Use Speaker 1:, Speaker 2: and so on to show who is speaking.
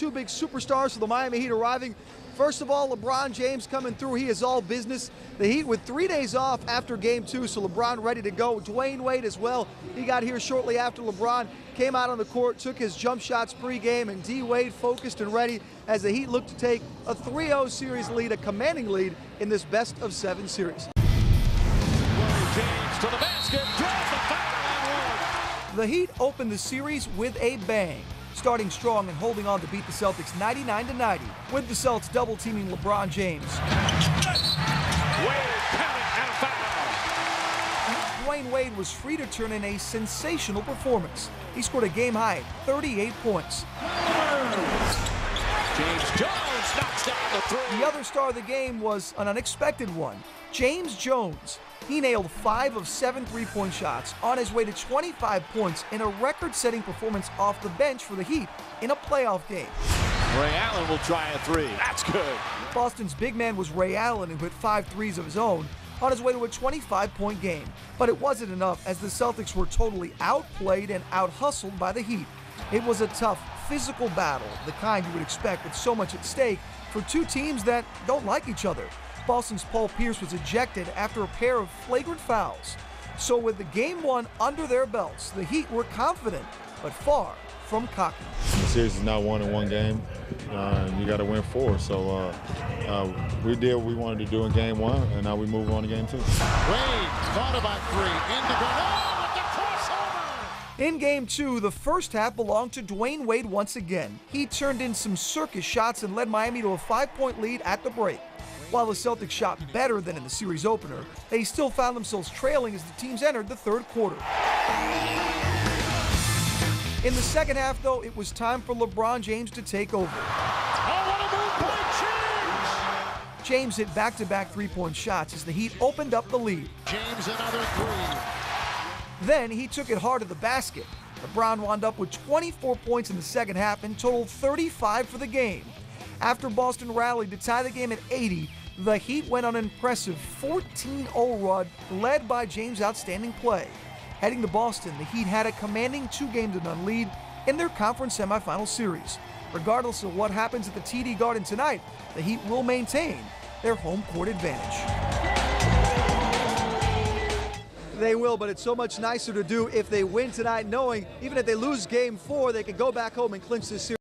Speaker 1: two big superstars for the Miami Heat arriving. First of all, LeBron James coming through. He is all business. The Heat with 3 days off after Game 2, so LeBron ready to go. Dwayne Wade as well. He got here shortly after LeBron came out on the court, took his jump shots pregame, and D. Wade focused and ready as the Heat look to take a 3-0 series lead, a commanding lead in this best-of-7 series.
Speaker 2: James to the basket, draws the foul and one.
Speaker 1: The Heat opened the series with a bang, starting strong and holding on to beat the Celtics 99-90, with the Celtics double-teaming LeBron James.
Speaker 2: Wade counted and a foul.
Speaker 1: Dwayne Wade was free to turn in a sensational performance. He scored a game-high 38 points.
Speaker 2: James Jones knocks down the three.
Speaker 1: The other star of the game was an unexpected one, James Jones. He nailed 5 of 7 three-point shots on his way to 25 points in a record-setting performance off the bench for the Heat in a playoff game.
Speaker 2: Ray Allen will try a three. That's good.
Speaker 1: Boston's big man was Ray Allen, who hit 5 threes of his own on his way to a 25-point game. But it wasn't enough, as the Celtics were totally outplayed and out-hustled by the Heat. It was a tough, physical battle, the kind you would expect with so much at stake for two teams that don't like each other. Boston's Paul Pierce was ejected after a pair of flagrant fouls. So with the Game 1 under their belts, the Heat were confident, but far from cocky.
Speaker 3: The series is not won in one game. You got to win 4. So we did what we wanted to do in Game 1, and now we move on to Game 2.
Speaker 2: Wade thought about 3. In the ground. Oh, with the crossover.
Speaker 1: In Game 2, the first half belonged to Dwayne Wade once again. He turned in some circus shots and led Miami to a 5-point lead at the break. While the Celtics shot better than in the series opener, they still found themselves trailing as the teams entered the third quarter. In the second half, though, it was time for LeBron James to take over.
Speaker 2: Oh, what a move by James!
Speaker 1: James hit back-to-back three-point shots as the Heat opened up the lead.
Speaker 2: James another 3.
Speaker 1: Then he took it hard to the basket. LeBron wound up with 24 points in the second half and totaled 35 for the game. After Boston rallied to tie the game at 80, the Heat went on an impressive 14-0 run, led by James' outstanding play. Heading to Boston, the Heat had a commanding 2-0 lead in their conference semifinal series. Regardless of what happens at the TD Garden tonight, the Heat will maintain their home court advantage. They will, but it's so much nicer to do if they win tonight, knowing even if they lose Game 4, they can go back home and clinch this series.